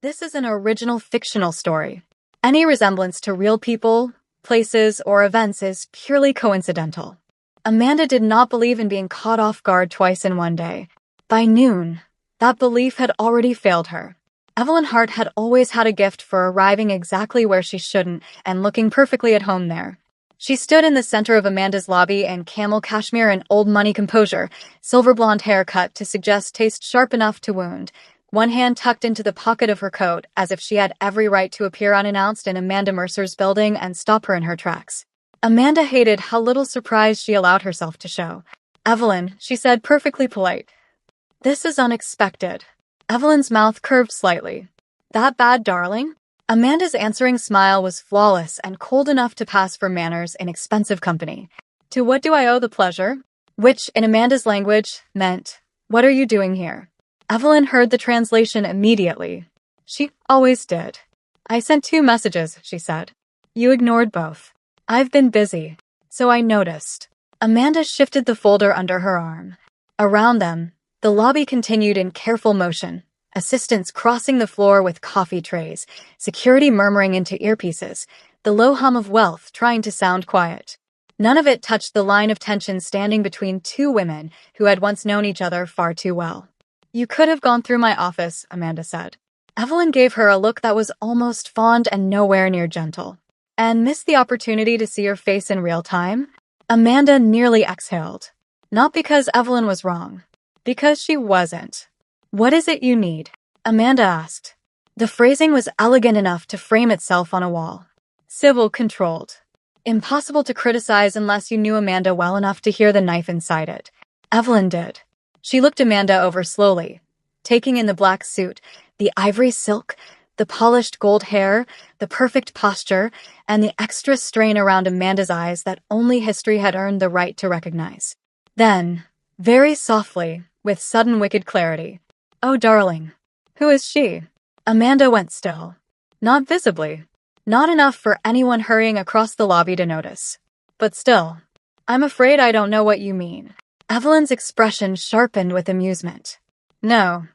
This is an original fictional story. Any resemblance to real people, places, or events is purely coincidental. Amanda did not believe in being caught off guard twice in one day. By noon, that belief had already failed her. Evelyn Hart had always had a gift for arriving exactly where she shouldn't and looking perfectly at home there. She stood in the center of Amanda's lobby in camel cashmere and old money composure, silver blonde hair cut to suggest taste sharp enough to wound, one hand tucked into the pocket of her coat as if she had every right to appear unannounced in Amanda Mercer's building and stop her in her tracks. Amanda hated how little surprise she allowed herself to show. "Evelyn," she said, perfectly polite. "This is unexpected." Evelyn's mouth curved slightly. "That bad, darling?" Amanda's answering smile was flawless and cold enough to pass for manners in expensive company. "To what do I owe the pleasure?" Which, in Amanda's language, meant, "What are you doing here?" Evelyn heard the translation immediately. She always did. "I sent 2 messages," she said. "You ignored both." "I've been busy, so I noticed." Amanda shifted the folder under her arm. Around them, the lobby continued in careful motion, assistants crossing the floor with coffee trays, security murmuring into earpieces, the low hum of wealth trying to sound quiet. None of it touched the line of tension standing between 2 women who had once known each other far too well. "You could have gone through my office," Amanda said. Evelyn gave her a look that was almost fond and nowhere near gentle. "And missed the opportunity to see your face in real time?" Amanda nearly exhaled. Not because Evelyn was wrong. Because she wasn't. "What is it you need?" Amanda asked. The phrasing was elegant enough to frame itself on a wall. Civil controlled. Impossible to criticize unless you knew Amanda well enough to hear the knife inside it. Evelyn did. She looked Amanda over slowly, taking in the black suit, the ivory silk, the polished gold hair, the perfect posture, and the extra strain around Amanda's eyes that only history had earned the right to recognize. Then, very softly, with sudden wicked clarity, "Oh, darling, who is she?" Amanda went still. Not visibly. Not enough for anyone hurrying across the lobby to notice. But still, "I'm afraid I don't know what you mean." Evelyn's expression sharpened with amusement. "No."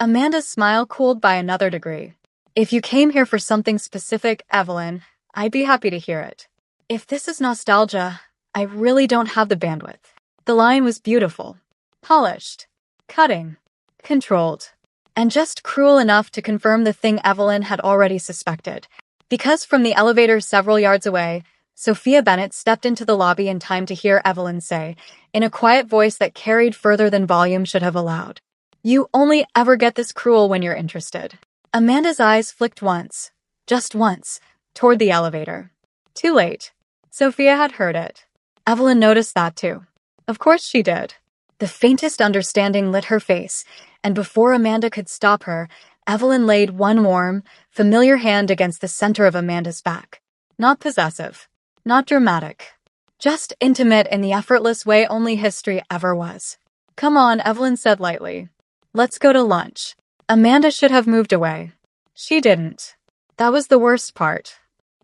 Amanda's smile cooled by another degree. "If you came here for something specific, Evelyn, I'd be happy to hear it. If this is nostalgia, I really don't have the bandwidth." The line was beautiful. Polished. Cutting. Controlled. And just cruel enough to confirm the thing Evelyn had already suspected. Because from the elevator several yards away, Sofia Bennett stepped into the lobby in time to hear Evelyn say, in a quiet voice that carried further than volume should have allowed, "You only ever get this cruel when you're interested." Amanda's eyes flicked once, just once, toward the elevator. Too late. Sofia had heard it. Evelyn noticed that too. Of course she did. The faintest understanding lit her face, and before Amanda could stop her, Evelyn laid one warm, familiar hand against the center of Amanda's back. Not possessive. Not dramatic. Just intimate in the effortless way only history ever was. "Come on," Evelyn said lightly. "Let's go to lunch." Amanda should have moved away. She didn't. That was the worst part.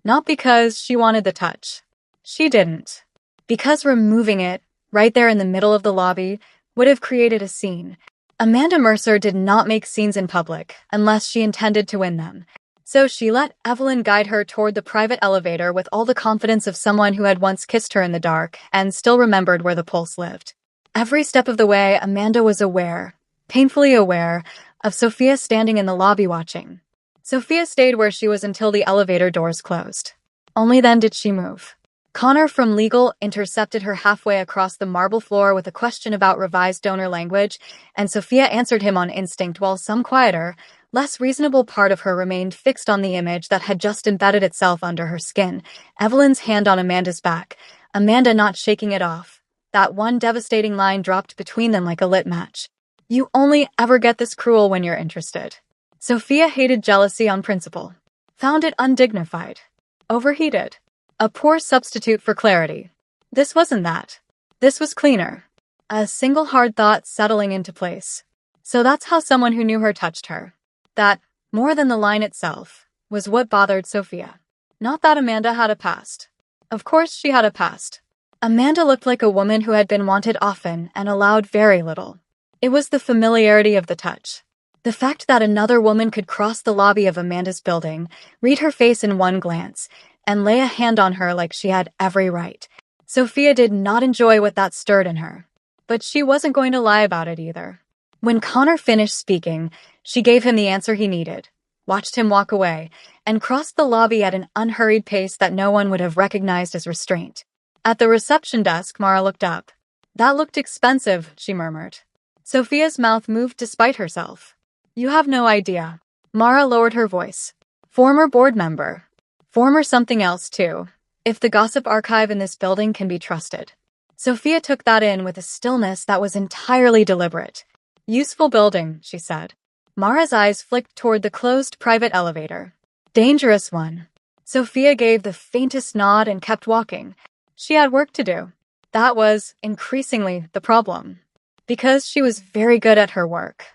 Not because she wanted the touch. She didn't. Because removing it, right there in the middle of the lobby, would have created a scene. Amanda Mercer did not make scenes in public, unless she intended to win them. So she let Evelyn guide her toward the private elevator with all the confidence of someone who had once kissed her in the dark and still remembered where the pulse lived. Every step of the way, Amanda was aware, painfully aware, of Sofia standing in the lobby watching. Sofia stayed where she was until the elevator doors closed. Only then did she move. Connor from legal intercepted her halfway across the marble floor with a question about revised donor language, and Sofia answered him on instinct while some quieter, less reasonable part of her remained fixed on the image that had just embedded itself under her skin, Evelyn's hand on Amanda's back, Amanda not shaking it off. That one devastating line dropped between them like a lit match. "You only ever get this cruel when you're interested." Sofia hated jealousy on principle. Found it undignified. Overheated. A poor substitute for clarity. This wasn't that. This was cleaner. A single hard thought settling into place. So that's how someone who knew her touched her. That, more than the line itself, was what bothered Sofia. Not that Amanda had a past. Of course she had a past. Amanda looked like a woman who had been wanted often and allowed very little. It was the familiarity of the touch. The fact that another woman could cross the lobby of Amanda's building, read her face in one glance, and lay a hand on her like she had every right. Sofia did not enjoy what that stirred in her. But she wasn't going to lie about it either. When Connor finished speaking, she gave him the answer he needed, watched him walk away, and crossed the lobby at an unhurried pace that no one would have recognized as restraint. At the reception desk, Mara looked up. "That looked expensive," she murmured. Sofia's mouth moved despite herself. "You have no idea." Mara lowered her voice. "Former board member. Former something else, too. If the gossip archive in this building can be trusted." Sofia took that in with a stillness that was entirely deliberate. "Useful building," she said. Mara's eyes flicked toward the closed private elevator. "Dangerous one." Sofia gave the faintest nod and kept walking. She had work to do. That was, increasingly, the problem. Because she was very good at her work.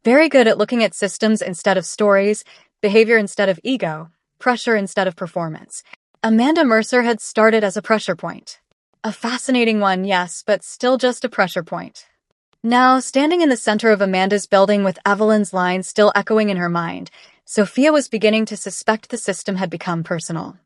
Very good at looking at systems instead of stories, behavior instead of ego, pressure instead of performance. Amanda Mercer had started as a pressure point. A fascinating one, yes, but still just a pressure point. Now, standing in the center of Amanda's building with Evelyn's line still echoing in her mind, Sofia was beginning to suspect the system had become personal.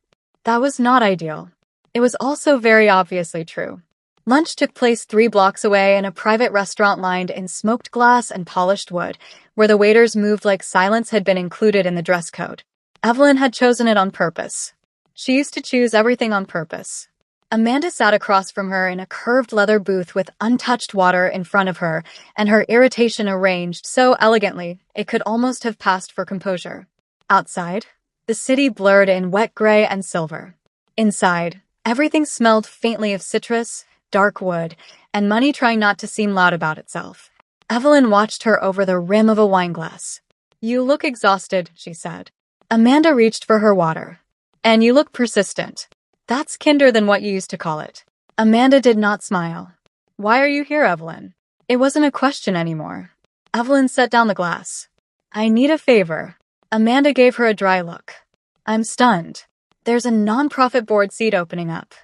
That was not ideal. It was also very obviously true. Lunch took place 3 blocks away in a private restaurant lined in smoked glass and polished wood, where the waiters moved like silence had been included in the dress code. Evelyn had chosen it on purpose. She used to choose everything on purpose. Amanda sat across from her in a curved leather booth with untouched water in front of her, and her irritation arranged so elegantly it could almost have passed for composure. Outside, the city blurred in wet gray and silver. Inside, everything smelled faintly of citrus, dark wood, and money trying not to seem loud about itself. Evelyn watched her over the rim of a wineglass. "You look exhausted," she said. Amanda reached for her water. "And you look persistent. That's kinder than what you used to call it." Amanda did not smile. "Why are you here, Evelyn?" It wasn't a question anymore. Evelyn set down the glass. "I need a favor." Amanda gave her a dry look. "I'm stunned. There's a nonprofit board seat opening up.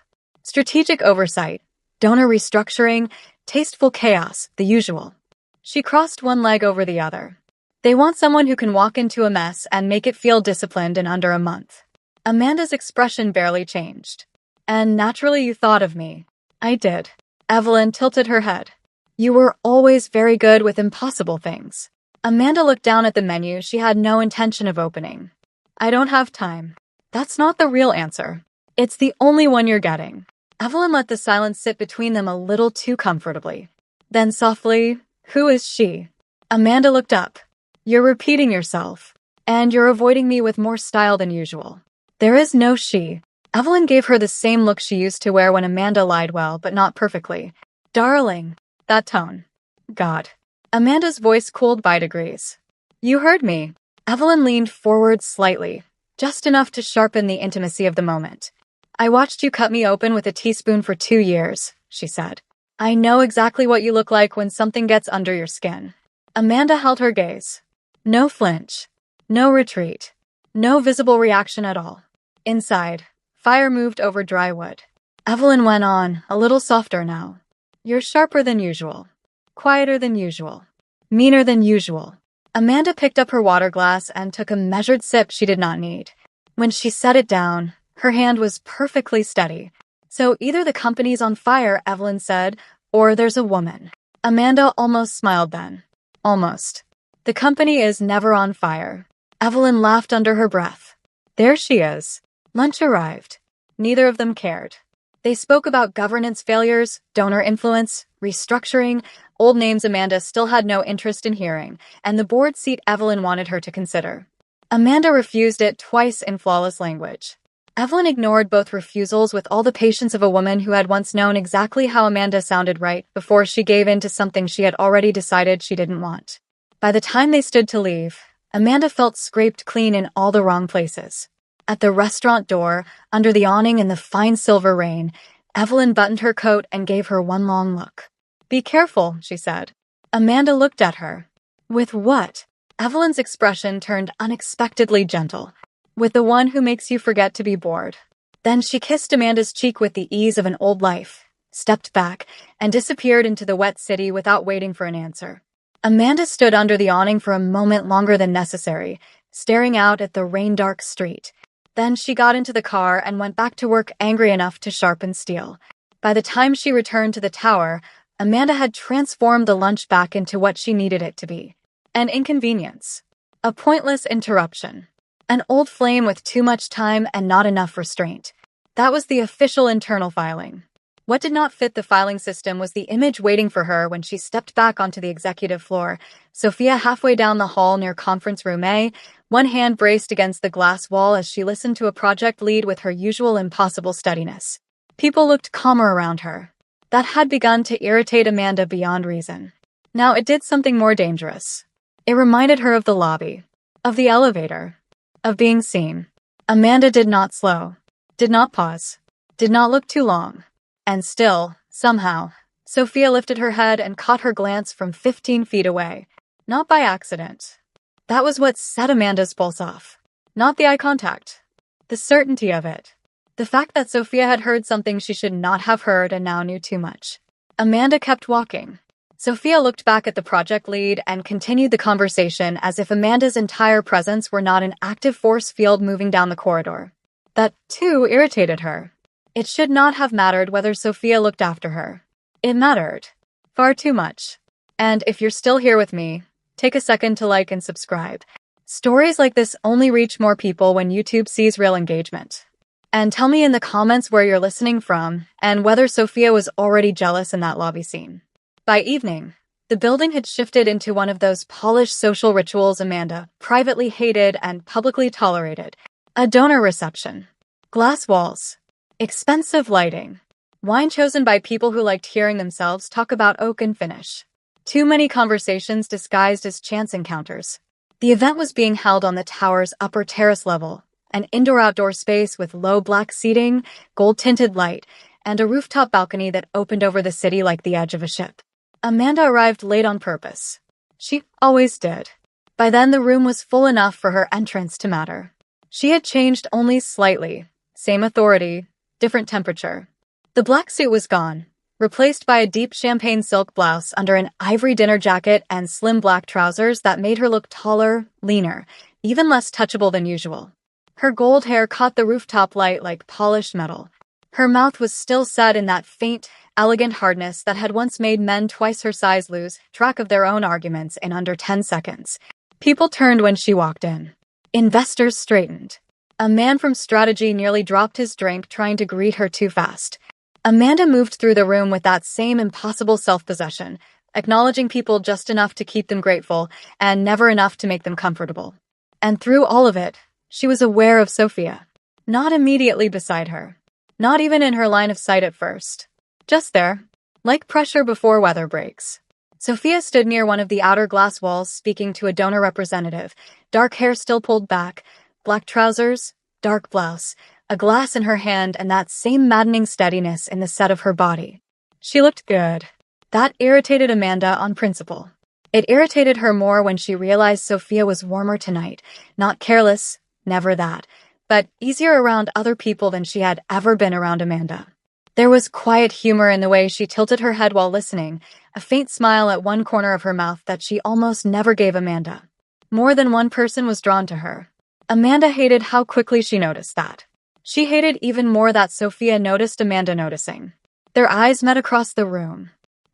Strategic oversight, donor restructuring, tasteful chaos, the usual." She crossed one leg over the other. "They want someone who can walk into a mess and make it feel disciplined in under a month." Amanda's expression barely changed. "And naturally you thought of me." "I did." Evelyn tilted her head. "You were always very good with impossible things." Amanda looked down at the menu she had no intention of opening. "I don't have time." "That's not the real answer. It's the only one you're getting." Evelyn let the silence sit between them a little too comfortably. Then softly, "Who is she?" Amanda looked up. "You're repeating yourself. And you're avoiding me with more style than usual." "There is no she." Evelyn gave her the same look she used to wear when Amanda lied well, but not perfectly. "Darling." That tone. God. Amanda's voice cooled by degrees. "You heard me." Evelyn leaned forward slightly, just enough to sharpen the intimacy of the moment. "I watched you cut me open with a teaspoon for 2 years," she said. "I know exactly what you look like when something gets under your skin." Amanda held her gaze. No flinch. No retreat. No visible reaction at all. Inside, fire moved over dry wood. Evelyn went on, a little softer now. "You're sharper than usual. Quieter than usual. Meaner than usual." Amanda picked up her water glass and took a measured sip she did not need. When she set it down, her hand was perfectly steady. "So either the company's on fire," Evelyn said, "or there's a woman." Amanda almost smiled then. Almost. "The company is never on fire." Evelyn laughed under her breath. "There she is." Lunch arrived. Neither of them cared. They spoke about governance failures, donor influence, restructuring, old names Amanda still had no interest in hearing, and the board seat Evelyn wanted her to consider. Amanda refused it twice in flawless language. Evelyn ignored both refusals with all the patience of a woman who had once known exactly how Amanda sounded right before she gave in to something she had already decided she didn't want. By the time they stood to leave, Amanda felt scraped clean in all the wrong places. At the restaurant door, under the awning in the fine silver rain, Evelyn buttoned her coat and gave her one long look. "Be careful," she said. Amanda looked at her. "With what?" Evelyn's expression turned unexpectedly gentle. "With the one who makes you forget to be bored." Then she kissed Amanda's cheek with the ease of an old life, stepped back, and disappeared into the wet city without waiting for an answer. Amanda stood under the awning for a moment longer than necessary, staring out at the rain-dark street. Then she got into the car and went back to work, angry enough to sharpen steel. By the time she returned to the tower, Amanda had transformed the lunch back into what she needed it to be. An inconvenience. A pointless interruption. An old flame with too much time and not enough restraint. That was the official internal filing. What did not fit the filing system was the image waiting for her when she stepped back onto the executive floor. Sofia halfway down the hall near conference room A, one hand braced against the glass wall as she listened to a project lead with her usual impossible steadiness. People looked calmer around her. That had begun to irritate Amanda beyond reason. Now it did something more dangerous. It reminded her of the lobby, of the elevator, of being seen. Amanda did not slow, did not pause, did not look too long. And still, somehow, Sofia lifted her head and caught her glance from 15 feet away. Not by accident. That was what set Amanda's pulse off. Not the eye contact. The certainty of it. The fact that Sofia had heard something she should not have heard and now knew too much. Amanda kept walking. Sofia looked back at the project lead and continued the conversation as if Amanda's entire presence were not an active force field moving down the corridor. That, too, irritated her. It should not have mattered whether Sofia looked after her. It mattered. Far too much. And if you're still here with me, take a second to like and subscribe. Stories like this only reach more people when YouTube sees real engagement. And tell me in the comments where you're listening from and whether Sofia was already jealous in that lobby scene. By evening, the building had shifted into one of those polished social rituals Amanda privately hated and publicly tolerated. A donor reception. Glass walls. Expensive lighting. Wine chosen by people who liked hearing themselves talk about oak and finish. Too many conversations disguised as chance encounters. The event was being held on the tower's upper terrace level, an indoor-outdoor space with low black seating, gold-tinted light, and a rooftop balcony that opened over the city like the edge of a ship. Amanda arrived late on purpose. She always did. By then, the room was full enough for her entrance to matter. She had changed only slightly. Same authority, different temperature. The black suit was gone, replaced by a deep champagne silk blouse under an ivory dinner jacket and slim black trousers that made her look taller, leaner, even less touchable than usual. Her gold hair caught the rooftop light like polished metal. Her mouth was still set in that faint, elegant hardness that had once made men twice her size lose track of their own arguments in under 10 seconds. People turned when she walked in. Investors straightened. A man from strategy nearly dropped his drink trying to greet her too fast. Amanda moved through the room with that same impossible self-possession, acknowledging people just enough to keep them grateful and never enough to make them comfortable. And through all of it, she was aware of Sofia. Not immediately beside her. Not even in her line of sight at first. Just there, like pressure before weather breaks. Sofia stood near one of the outer glass walls speaking to a donor representative, dark hair still pulled back, black trousers, dark blouse, a glass in her hand, and that same maddening steadiness in the set of her body. She looked good. That irritated Amanda on principle. It irritated her more when she realized Sofia was warmer tonight, not careless, never that, but easier around other people than she had ever been around Amanda. There was quiet humor in the way she tilted her head while listening, a faint smile at one corner of her mouth that she almost never gave Amanda. More than one person was drawn to her. Amanda hated how quickly she noticed that. She hated even more that Sofia noticed Amanda noticing. Their eyes met across the room.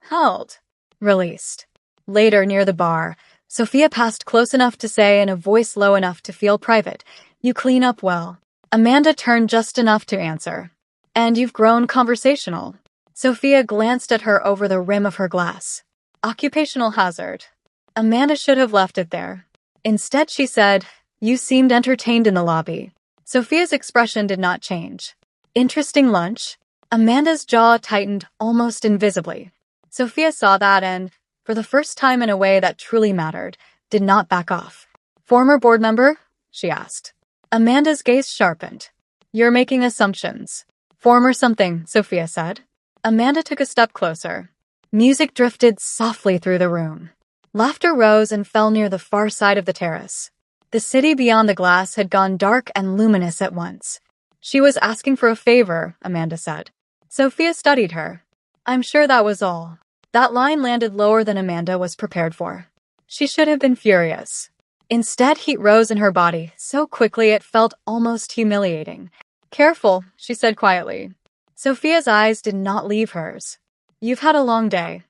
Held. Released. Later, near the bar, Sofia passed close enough to say in a voice low enough to feel private, "You clean up well." Amanda turned just enough to answer. "And you've grown conversational." Sofia glanced at her over the rim of her glass. Occupational hazard. Amanda should have left it there. Instead, she said, "You seemed entertained in the lobby." Sofia's expression did not change. "Interesting lunch?" Amanda's jaw tightened almost invisibly. Sofia saw that and, for the first time in a way that truly mattered, did not back off. "Former board member?" she asked. Amanda's gaze sharpened. "You're making assumptions." "Former something," Sofia said. Amanda took a step closer. Music drifted softly through the room. Laughter rose and fell near the far side of the terrace. The city beyond the glass had gone dark and luminous at once. "She was asking for a favor," Amanda said. Sofia studied her. "I'm sure that was all." That line landed lower than Amanda was prepared for. She should have been furious. Instead, heat rose in her body so quickly it felt almost humiliating. Careful, she said quietly. Sofia's eyes did not leave hers. You've had a long day.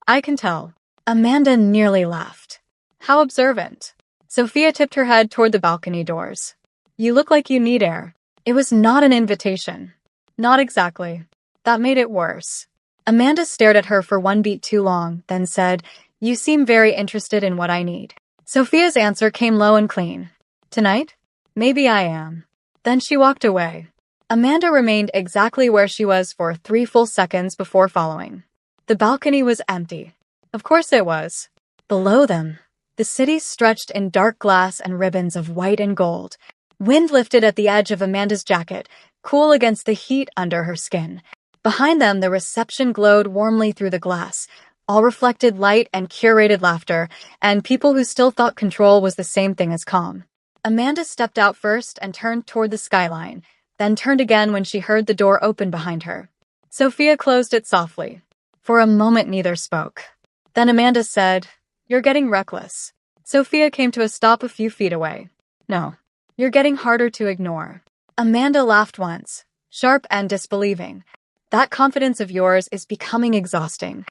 I can tell. Amanda nearly laughed. How observant. Sofia tipped her head toward the balcony doors. You look like you need air. It was not an invitation. Not exactly. That made it worse. Amanda stared at her for one beat too long, then said, You seem very interested in what I need. Sofia's answer came low and clean. Tonight? Maybe I am. Then she walked away. Amanda remained exactly where she was for 3 full seconds before following. The balcony was empty. Of course it was. Below them, the city stretched in dark glass and ribbons of white and gold. Wind lifted at the edge of Amanda's jacket, cool against the heat under her skin. Behind them, the reception glowed warmly through the glass. All reflected light and curated laughter, and people who still thought control was the same thing as calm. Amanda stepped out first and turned toward the skyline, then turned again when she heard the door open behind her. Sofia closed it softly. For a moment neither spoke. Then Amanda said, You're getting reckless. Sofia came to a stop a few feet away. No, you're getting harder to ignore. Amanda laughed once, sharp and disbelieving. That confidence of yours is becoming exhausting.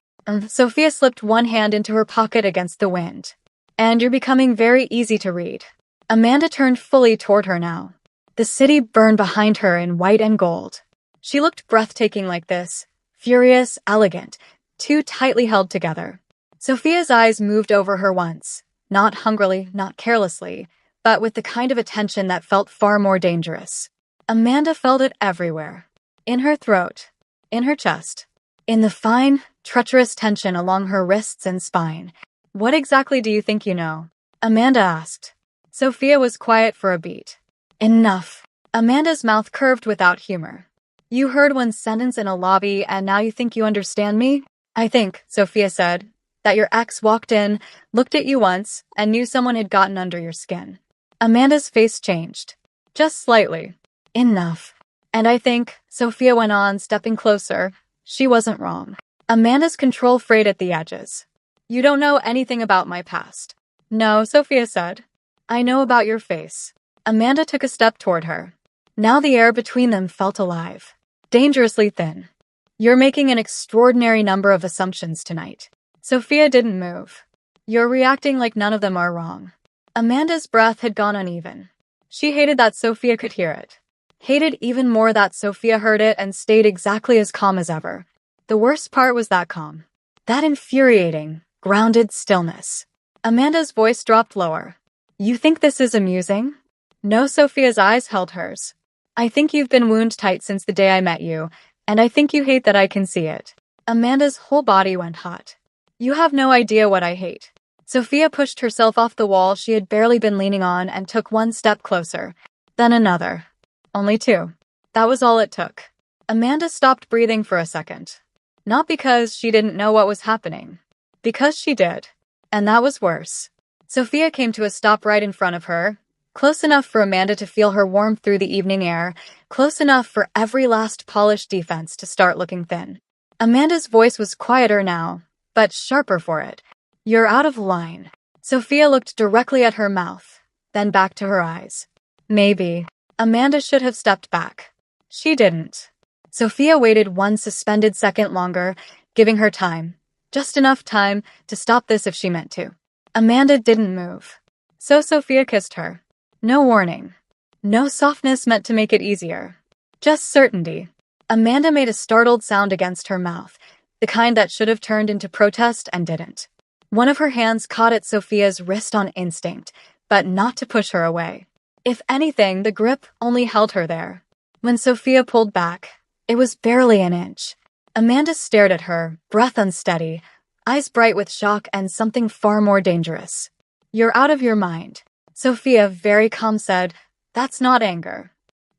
Sofia slipped one hand into her pocket against the wind. And you're becoming very easy to read. Amanda turned fully toward her now. The city burned behind her in white and gold. She looked breathtaking like this, furious, elegant, too tightly held together. Sofia's eyes moved over her once, not hungrily, not carelessly, but with the kind of attention that felt far more dangerous. Amanda felt it everywhere. In her throat, in her chest, in the fine, treacherous tension along her wrists and spine. What exactly do you think you know? Amanda asked. Sofia was quiet for a beat. Enough. Amanda's mouth curved without humor. You heard one sentence in a lobby and now you think you understand me? I think, Sofia said, that your ex walked in, looked at you once, and knew someone had gotten under your skin. Amanda's face changed. Just slightly. Enough. And I think, Sofia went on, stepping closer, she wasn't wrong. Amanda's control frayed at the edges. You don't know anything about my past. No, Sofia said. I know about your face. Amanda took a step toward her. Now the air between them felt alive. Dangerously thin. You're making an extraordinary number of assumptions tonight. Sofia didn't move. You're reacting like none of them are wrong. Amanda's breath had gone uneven. She hated that Sofia could hear it. Hated even more that Sofia heard it and stayed exactly as calm as ever. The worst part was that calm. That infuriating, grounded stillness. Amanda's voice dropped lower. You think this is amusing? No, Sofia's eyes held hers. I think you've been wound tight since the day I met you, and I think you hate that I can see it. Amanda's whole body went hot. You have no idea what I hate. Sofia pushed herself off the wall she had barely been leaning on and took one step closer. Then another. Only 2. That was all it took. Amanda stopped breathing for a second. Not because she didn't know what was happening. Because she did. And that was worse. Sofia came to a stop right in front of her, close enough for Amanda to feel her warmth through the evening air, close enough for every last polished defense to start looking thin. Amanda's voice was quieter now, but sharper for it. You're out of line. Sofia looked directly at her mouth, then back to her eyes. Maybe. Amanda should have stepped back. She didn't. Sofia waited one suspended second longer, giving her time. Just enough time to stop this if she meant to. Amanda didn't move. So Sofia kissed her. No warning. No softness meant to make it easier. Just certainty. Amanda made a startled sound against her mouth, the kind that should have turned into protest and didn't. One of her hands caught at Sofia's wrist on instinct, but not to push her away. If anything, the grip only held her there. When Sofia pulled back, it was barely an inch. Amanda stared at her, breath unsteady, eyes bright with shock and something far more dangerous. You're out of your mind. Sofia, very calm, said, That's not anger.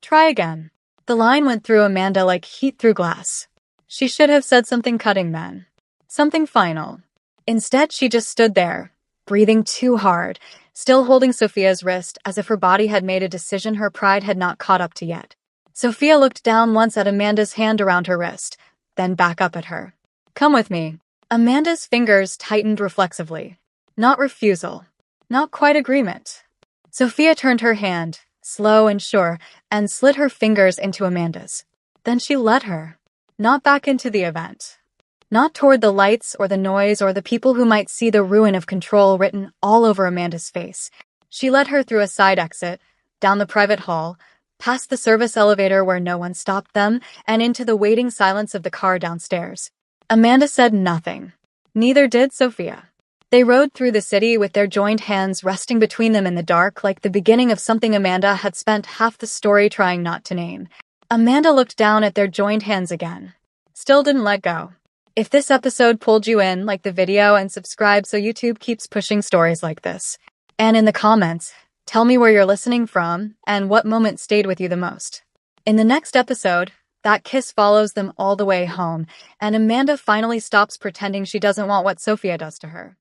Try again. The line went through Amanda like heat through glass. She should have said something cutting then. Something final. Instead, she just stood there, breathing too hard, still holding Sofia's wrist as if her body had made a decision her pride had not caught up to yet. Sofia looked down once at Amanda's hand around her wrist, then back up at her. Come with me. Amanda's fingers tightened reflexively. Not refusal. Not quite agreement. Sofia turned her hand, slow and sure, and slid her fingers into Amanda's. Then she led her. Not back into the event. Not toward the lights or the noise or the people who might see the ruin of control written all over Amanda's face. She led her through a side exit, down the private hall, past the service elevator where no one stopped them, and into the waiting silence of the car downstairs. Amanda said nothing. Neither did Sofia. They rode through the city with their joined hands resting between them in the dark, like the beginning of something Amanda had spent half the story trying not to name. Amanda looked down at their joined hands again. Still didn't let go. If this episode pulled you in, like the video and subscribe so YouTube keeps pushing stories like this. And in the comments, tell me where you're listening from and what moment stayed with you the most. In the next episode, that kiss follows them all the way home, and Amanda finally stops pretending she doesn't want what Sofia does to her.